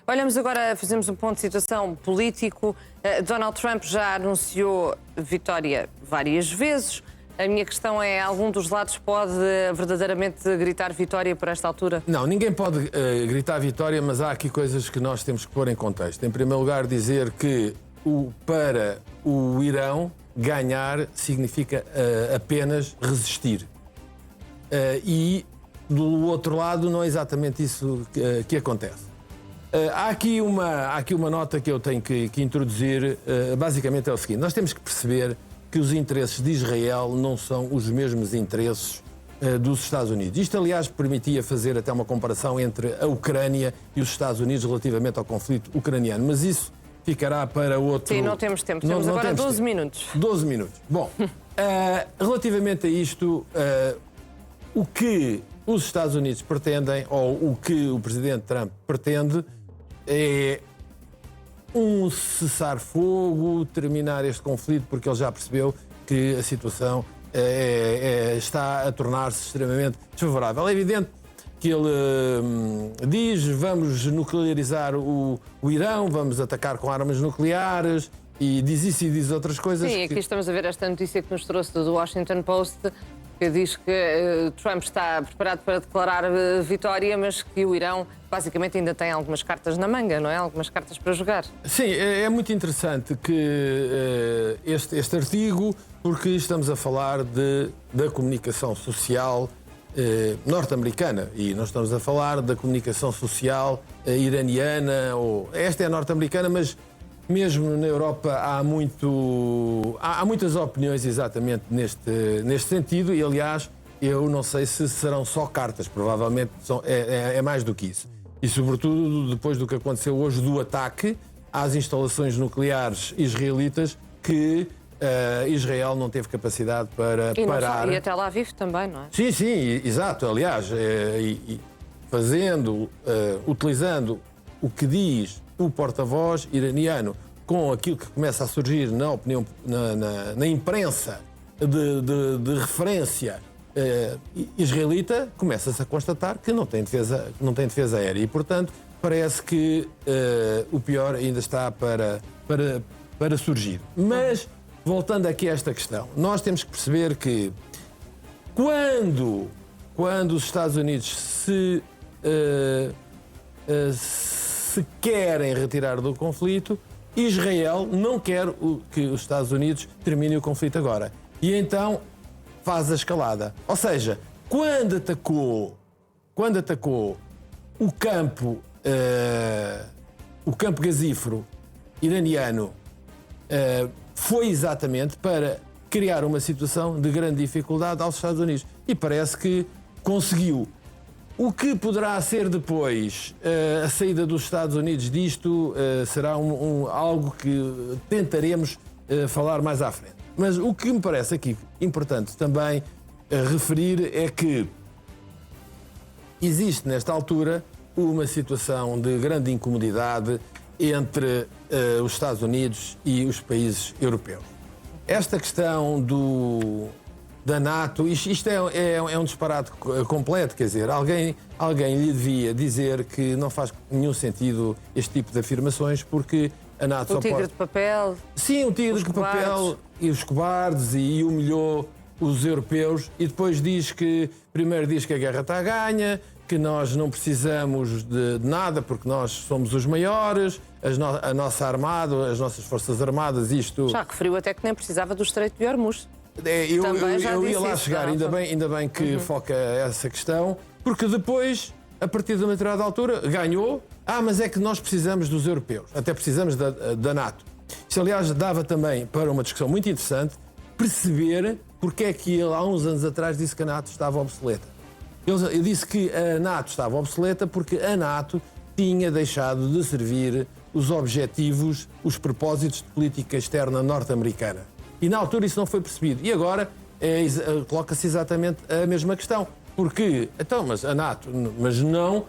Olhamos agora, fazemos um ponto de situação político. Donald Trump já anunciou vitória várias vezes. A minha questão é, algum dos lados pode verdadeiramente gritar vitória por esta altura? Não, ninguém pode gritar vitória, mas há aqui coisas que nós temos que pôr em contexto. Em primeiro lugar, dizer que para o Irão ganhar significa apenas resistir. E do outro lado não é exatamente isso que acontece. Há aqui uma nota que eu tenho que introduzir. Basicamente é o seguinte: nós temos que perceber que os interesses de Israel não são os mesmos interesses dos Estados Unidos. Isto, aliás, permitia fazer até uma comparação entre a Ucrânia e os Estados Unidos relativamente ao conflito ucraniano. Mas isso ficará para outro... Sim, não temos tempo. Temos agora 12 minutos. 12 minutos. Bom, relativamente a isto, o que os Estados Unidos pretendem, ou o que o presidente Trump pretende, é um cessar-fogo, terminar este conflito, porque ele já percebeu que a situação está a tornar-se extremamente desfavorável. É evidente que ele diz: vamos nuclearizar o Irão, vamos atacar com armas nucleares, e diz isso e diz outras coisas. Sim, aqui estamos a ver esta notícia que nos trouxe do Washington Post, que diz que Trump está preparado para declarar vitória, mas que o Irão basicamente ainda tem algumas cartas na manga, não é? Algumas cartas para jogar. Sim, é muito interessante que este artigo, porque estamos a falar da comunicação social norte-americana, e não estamos a falar da comunicação social iraniana, esta é norte-americana, mas mesmo na Europa há muitas opiniões exatamente neste sentido, e aliás eu não sei se serão só cartas, provavelmente é mais do que isso. E sobretudo depois do que aconteceu hoje, do ataque às instalações nucleares israelitas, que Israel não teve capacidade para parar. E a Tel Aviv também, não é? Sim, exato. Aliás, utilizando o que diz o porta-voz iraniano com aquilo que começa a surgir na opinião, na imprensa de referência israelita, começa-se a constatar que não tem defesa aérea, e portanto parece que o pior ainda está para surgir. Mas, voltando aqui a esta questão, nós temos que perceber que quando os Estados Unidos se querem retirar do conflito, Israel não quer que os Estados Unidos terminem o conflito agora. E então faz a escalada. Ou seja, quando atacou o campo gasífero iraniano, foi exatamente para criar uma situação de grande dificuldade aos Estados Unidos. E parece que conseguiu. O que poderá ser depois a saída dos Estados Unidos disto será algo que tentaremos falar mais à frente. Mas o que me parece aqui importante também referir é que existe nesta altura uma situação de grande incomodidade entre os Estados Unidos e os países europeus. Esta questão da NATO, isto é um disparate completo, quer dizer, alguém lhe devia dizer que não faz nenhum sentido este tipo de afirmações, porque a NATO o tigre de papel. Sim, o tigre de papel e os cobardes, e humilhou os europeus, e depois primeiro diz que a guerra está a ganha, que nós não precisamos de nada porque nós somos os maiores, a nossa armada, as nossas forças armadas, isto... Já referiu até que nem precisava do Estreito de Hormuz. Eu ia lá chegar, ainda bem que foca essa questão, porque depois, a partir de uma determinada altura, ganhou. Mas é que nós precisamos dos europeus, até precisamos da NATO. Isto, aliás, dava também para uma discussão muito interessante, perceber porque é que ele, há uns anos atrás, disse que a NATO estava obsoleta. Ele disse que a NATO estava obsoleta porque a NATO tinha deixado de servir os objetivos, os propósitos de política externa norte-americana. E na altura isso não foi percebido. E agora coloca-se exatamente a mesma questão. Porque, então, mas a NATO não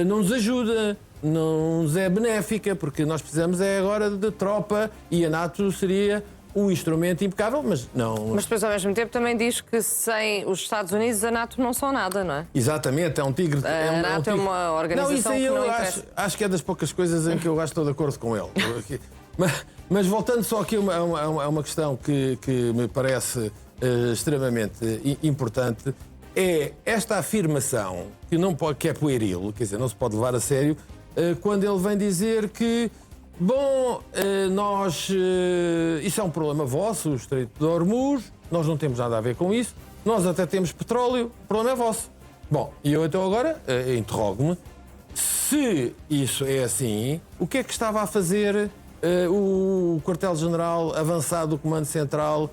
nos ajuda, não nos é benéfica, porque nós precisamos agora de tropa, e a NATO seria um instrumento impecável, mas não... Mas depois, ao mesmo tempo, também diz que sem os Estados Unidos a NATO não são nada, não é? Exatamente, é um tigre... A NATO é uma organização não, isso aí que não eu interessa. acho que é das poucas coisas em que eu estou de acordo com ele. Mas voltando só aqui a uma questão que me parece extremamente importante, é esta afirmação que é pueril, quer dizer, não se pode levar a sério, quando ele vem dizer que, bom, isso é um problema vosso, o Estreito de Hormuz, nós não temos nada a ver com isso, nós até temos petróleo, o problema é vosso. Bom, e eu então agora interrogo-me, se isso é assim, o que é que estava a fazer o quartel-general avançado do Comando Central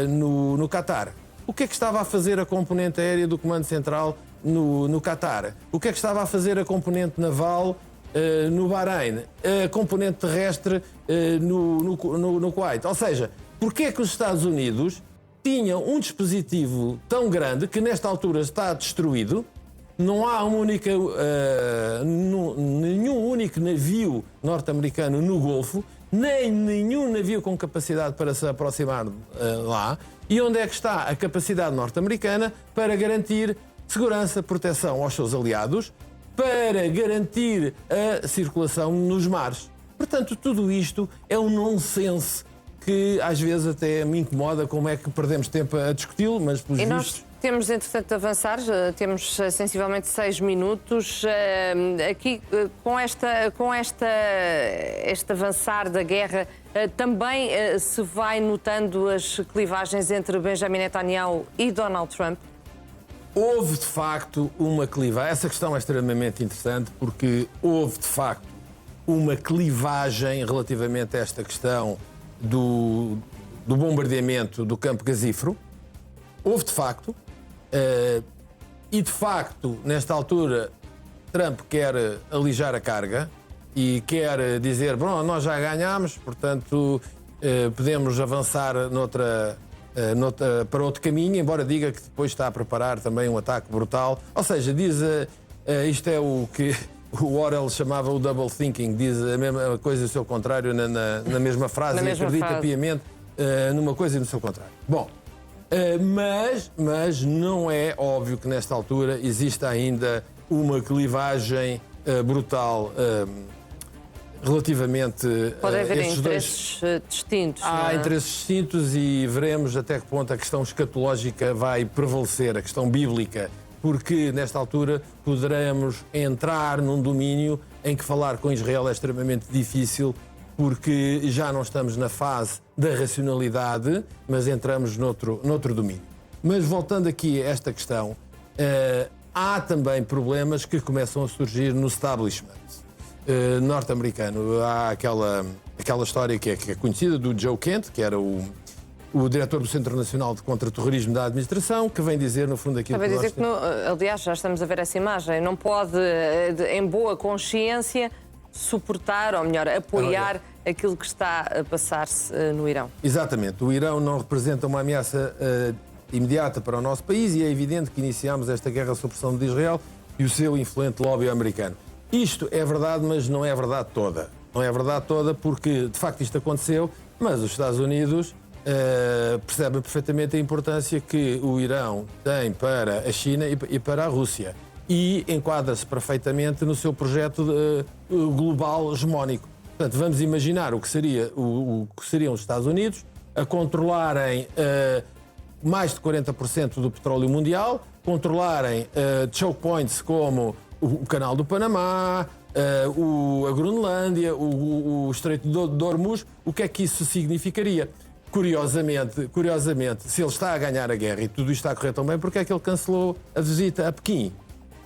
no Catar? O que é que estava a fazer a componente aérea do Comando Central no Catar? O que é que estava a fazer a componente naval no Bahrein? A componente terrestre no Kuwait? Ou seja, porquê é que os Estados Unidos tinham um dispositivo tão grande que nesta altura está destruído? Não há nenhum único navio norte-americano no Golfo, nem nenhum navio com capacidade para se aproximar lá. E onde é que está a capacidade norte-americana para garantir segurança, proteção aos seus aliados, para garantir a circulação nos mares? Portanto, tudo isto é um nonsense que às vezes até me incomoda como é que perdemos tempo a discuti-lo, mas pelos vistos... Temos, entretanto, de avançar, temos sensivelmente 6 minutos. Aqui, com este avançar da guerra, também se vai notando as clivagens entre Benjamin Netanyahu e Donald Trump? Houve, de facto, uma clivagem. Essa questão é extremamente interessante porque houve, de facto, uma clivagem relativamente a esta questão do bombardeamento do campo gasífero. Houve, de facto. E, de facto, nesta altura, Trump quer alijar a carga e quer dizer, bom, nós já ganhámos, portanto, podemos avançar para outro caminho, embora diga que depois está a preparar também um ataque brutal. Ou seja, diz, isto é o que o Orwell chamava o double thinking, diz a mesma coisa e o seu contrário na mesma frase, e acredita piamente numa coisa e no seu contrário. Bom, mas não é óbvio que nesta altura exista ainda uma clivagem brutal relativamente pode haver estes interesses distintos. Há interesses distintos e veremos até que ponto a questão escatológica vai prevalecer, a questão bíblica, porque nesta altura poderemos entrar num domínio em que falar com Israel é extremamente difícil, porque já não estamos na fase da racionalidade, mas entramos noutro domínio. Mas voltando aqui a esta questão, há também problemas que começam a surgir no establishment norte-americano. Há aquela história que é conhecida do Joe Kent, que era o diretor do Centro Nacional de Contra-Terrorismo da administração, que vem dizer, no fundo, aquilo que dizer que aliás, já estamos a ver essa imagem, não pode, em boa consciência, suportar, ou melhor, apoiar aquilo que está a passar-se no Irão. Exatamente. O Irão não representa uma ameaça imediata para o nosso país e é evidente que iniciamos esta guerra sob pressão de Israel e o seu influente lobby americano. Isto é verdade, mas não é a verdade toda. Não é a verdade toda porque, de facto, isto aconteceu, mas os Estados Unidos percebem perfeitamente a importância que o Irão tem para a China e para a Rússia. E enquadra-se perfeitamente no seu projeto global hegemónico. Portanto, vamos imaginar o que seriam os Estados Unidos a controlarem mais de 40% do petróleo mundial, controlarem choke points como o Canal do Panamá, a Groenlândia, o Estreito de Hormuz. O que é que isso significaria? Curiosamente, se ele está a ganhar a guerra e tudo isto está a correr tão bem, porque é que ele cancelou a visita a Pequim?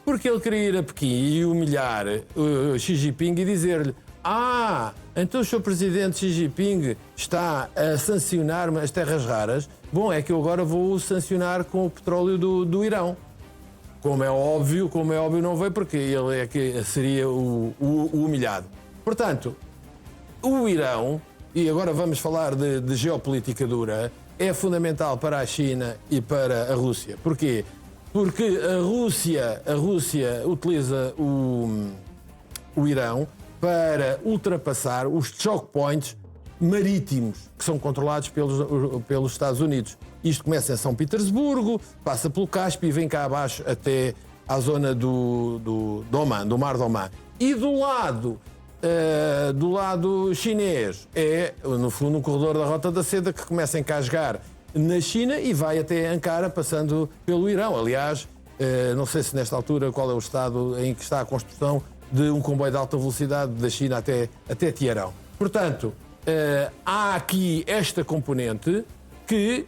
Porque ele queria ir a Pequim e humilhar Xi Jinping e dizer-lhe: então o Sr. Presidente Xi Jinping está a sancionar-me as terras raras. Bom, é que eu agora vou sancionar com o petróleo do Irão. Como é óbvio, não veio, porque ele é que seria o humilhado. Portanto, o Irão, e agora vamos falar de geopolítica dura, é fundamental para a China e para a Rússia. Porquê? Porque a Rússia utiliza o Irão para ultrapassar os choke points marítimos que são controlados pelos Estados Unidos. Isto começa em São Petersburgo, passa pelo Cáspio e vem cá abaixo até à zona do Oman, do Mar de Oman. E do lado chinês é, no fundo, um corredor da Rota da Seda que começa em Kashgar, na China, e vai até Ankara, passando pelo Irão. Aliás, não sei se nesta altura qual é o estado em que está a construção de um comboio de alta velocidade da China até Teherão. Portanto, há aqui esta componente que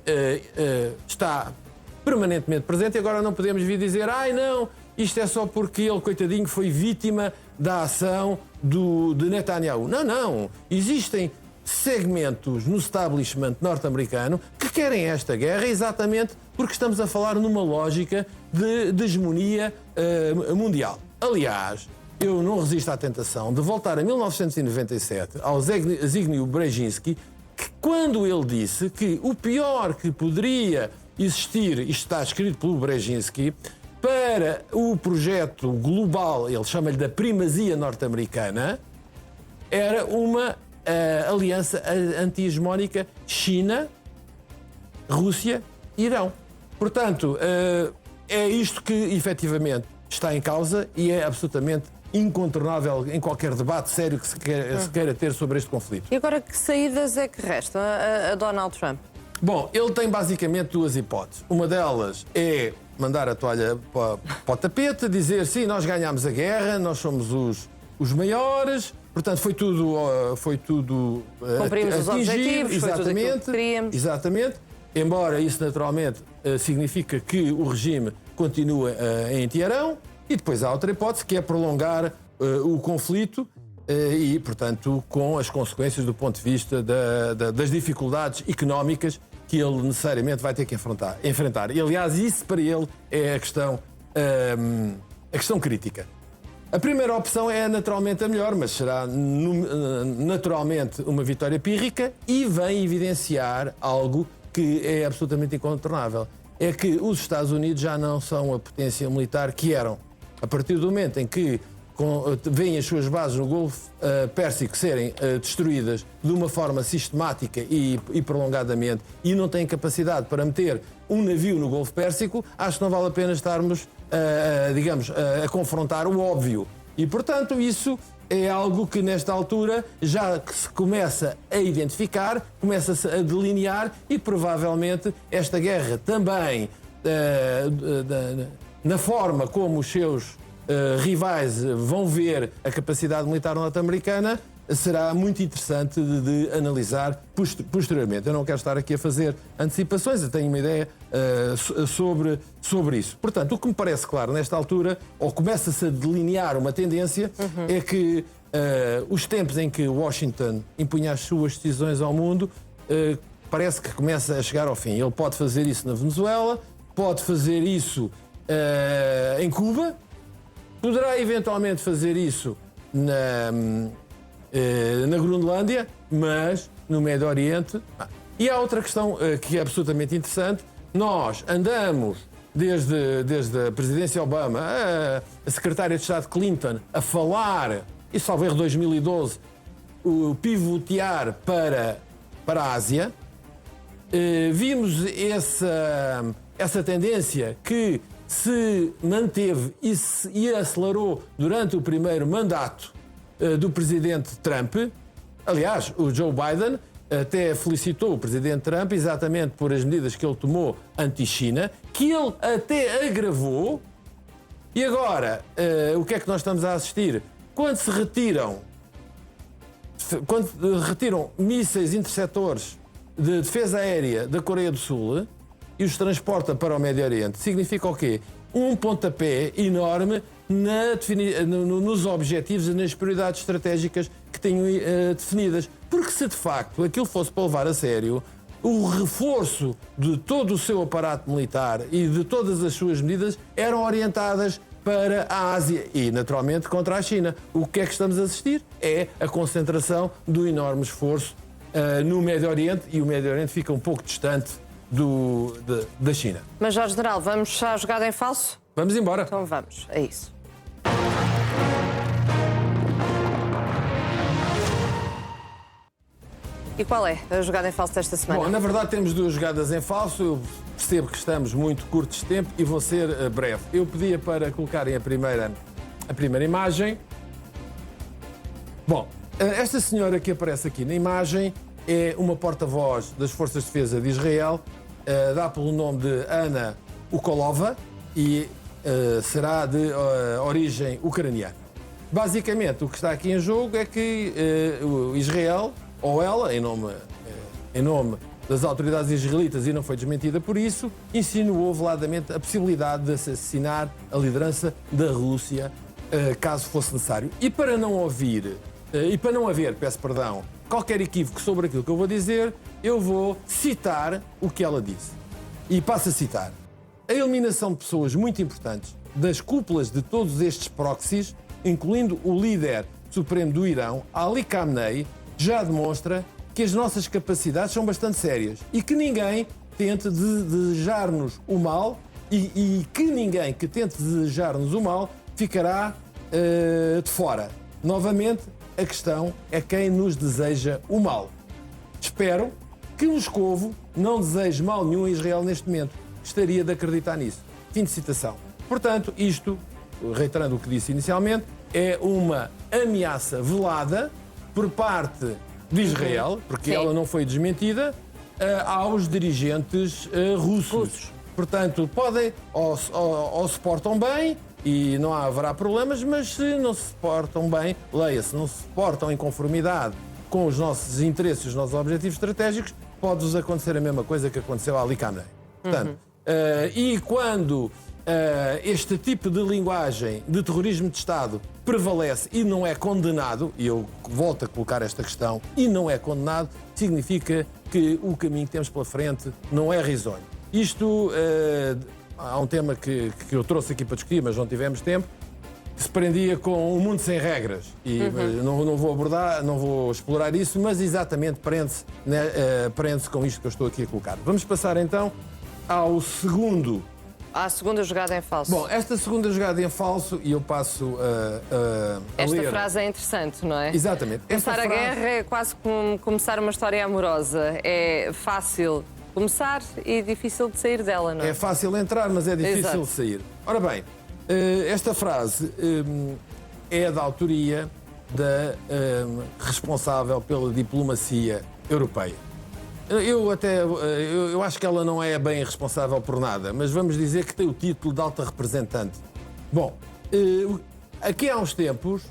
está permanentemente presente e agora não podemos vir dizer não, isto é só porque ele, coitadinho, foi vítima da ação de Netanyahu. Não. Existem segmentos no establishment norte-americano que querem esta guerra exatamente porque estamos a falar numa lógica de hegemonia mundial. Aliás, eu não resisto à tentação de voltar a 1997 ao Zbigniew Brzezinski, que quando ele disse que o pior que poderia existir, isto está escrito pelo Brzezinski, para o projeto global, ele chama-lhe da primazia norte-americana, era uma aliança anti-hegemónica China, Rússia e Irão. Portanto, é isto que efetivamente está em causa e é absolutamente incontornável em qualquer debate sério que se queira ter sobre este conflito. E agora, que saídas é que restam a Donald Trump? Bom, ele tem basicamente duas hipóteses. Uma delas é mandar a toalha para o tapete, dizer sim, nós ganhámos a guerra, nós somos os maiores, portanto foi tudo cumprimos os objetivos, foi tudo aquilo que queríamos. Exatamente. Embora isso naturalmente significa que o regime continua em Teherão, e depois há outra hipótese que é prolongar o conflito e, portanto, com as consequências do ponto de vista das dificuldades económicas que ele necessariamente vai ter que enfrentar. E, aliás, isso para ele é a questão crítica. A primeira opção é naturalmente a melhor, mas será naturalmente uma vitória pírrica e vem evidenciar algo que é absolutamente incontornável. É que os Estados Unidos já não são a potência militar que eram. A partir do momento em que veem as suas bases no Golfo Pérsico serem destruídas de uma forma sistemática e prolongadamente e não têm capacidade para meter um navio no Golfo Pérsico, acho que não vale a pena estarmos, a confrontar o óbvio. E, portanto, isso é algo que, nesta altura, já que se começa a identificar, começa-se a delinear e, provavelmente, esta guerra também, na forma como os seus rivais vão ver a capacidade militar norte-americana, será muito interessante de analisar posteriormente. Eu não quero estar aqui a fazer antecipações, eu tenho uma ideia sobre isso. Portanto, o que me parece claro nesta altura, ou começa-se a delinear uma tendência, é que os tempos em que Washington impunha as suas decisões ao mundo, parece que começa a chegar ao fim. Ele pode fazer isso na Venezuela, pode fazer isso em Cuba, poderá eventualmente fazer isso na Groenlândia, mas no Médio Oriente. E há outra questão que é absolutamente interessante. Nós andamos, desde a presidência Obama, a secretária de Estado Clinton, a falar, e salvo erro 2012, o pivotear para a Ásia. Vimos essa tendência que se manteve e acelerou durante o primeiro mandato do presidente Trump. Aliás, o Joe Biden até felicitou o presidente Trump exatamente por as medidas que ele tomou anti-China, que ele até agravou. E agora, o que é que nós estamos a assistir? Quando retiram mísseis interceptores de defesa aérea da Coreia do Sul e os transporta para o Médio Oriente, significa o quê? Um pontapé enorme nos objetivos e nas prioridades estratégicas que tenham definidas. Porque se de facto aquilo fosse para levar a sério, o reforço de todo o seu aparato militar e de todas as suas medidas eram orientadas para a Ásia e, naturalmente, contra a China. O que é que estamos a assistir? É a concentração do enorme esforço no Médio Oriente, e o Médio Oriente fica um pouco distante da China. Mas, Jorge General, vamos à jogada em falso? Vamos embora. Então vamos, é isso. E qual é a jogada em falso desta semana? Bom, na verdade temos duas jogadas em falso. Eu percebo que estamos muito curtos de tempo e vou ser breve. Eu pedia para colocarem a primeira imagem. Bom, esta senhora que aparece aqui na imagem é uma porta-voz das Forças de Defesa de Israel, dá pelo nome de Ana Ukolova e será de origem ucraniana. Basicamente, o que está aqui em jogo é que o Israel, ou ela, em nome das autoridades israelitas, e não foi desmentida por isso, insinuou veladamente a possibilidade de assassinar a liderança da Rússia, caso fosse necessário. E para não haver, peço perdão, qualquer equívoco sobre aquilo que eu vou dizer, eu vou citar o que ela disse. E passo a citar. A eliminação de pessoas muito importantes das cúpulas de todos estes proxies, incluindo o líder supremo do Irão, Ali Khamenei, já demonstra que as nossas capacidades são bastante sérias e que ninguém tente desejar-nos o mal e que ninguém que tente desejar-nos o mal ficará de fora. Novamente, a questão é quem nos deseja o mal. Espero que Moscovo não deseje mal nenhum a Israel neste momento. Gostaria de acreditar nisso. Fim de citação. Portanto, isto, reiterando o que disse inicialmente, é uma ameaça velada por parte de Israel, porque ela não foi desmentida, aos dirigentes russos. Portanto, podem ou se portam bem e não haverá problemas, mas se não se portam bem, leia-se, não se portam em conformidade com os nossos interesses, os nossos objetivos estratégicos, pode-nos acontecer a mesma coisa que aconteceu a Ali Khamenei. Portanto, e quando este tipo de linguagem de terrorismo de Estado prevalece e não é condenado, e eu volto a colocar esta questão, e não é condenado, significa que o caminho que temos pela frente não é risonho. Isto, há um tema que eu trouxe aqui para discutir, mas não tivemos tempo, que se prendia com o mundo sem regras. E não vou abordar, não vou explorar isso, mas exatamente prende-se com isto que eu estou aqui a colocar. Vamos passar então ao segundo. À segunda jogada em falso. Bom, esta segunda jogada em falso, e eu passo a Esta ler. frase é interessante, não é? Exatamente. Começar a guerra é quase como começar uma história amorosa. É fácil começar e difícil de sair dela, não é? É fácil entrar, mas é difícil Exato. de sair. Ora bem, esta frase é da autoria da responsável pela diplomacia europeia. Eu acho que ela não é bem responsável por nada, mas vamos dizer que tem o título de alta representante. Bom, aqui há uns tempos,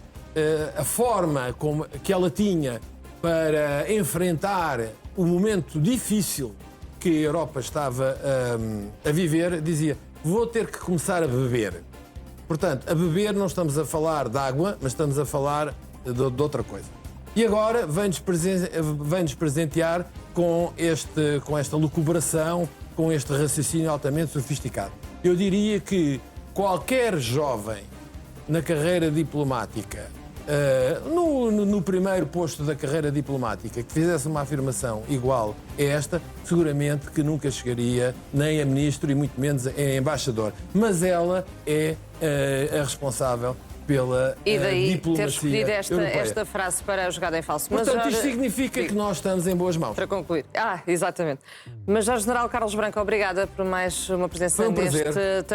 a forma que ela tinha para enfrentar o momento difícil que a Europa estava a viver, dizia: vou ter que começar a beber. Portanto, a beber não estamos a falar de água, mas estamos a falar de outra coisa. E agora vem-nos presentear com esta lucubração, com este raciocínio altamente sofisticado. Eu diria que qualquer jovem na carreira diplomática, no primeiro posto da carreira diplomática, que fizesse uma afirmação igual a esta, seguramente que nunca chegaria nem a ministro e muito menos a embaixador. Mas ela é a responsável pela E daí diplomacia ter escolhido europeia. esta frase para a jogada em falso. Portanto, isto significa que nós estamos em boas mãos. Para concluir. Exatamente. Mas, General Carlos Branco, obrigada por mais uma presença Foi um prazer. neste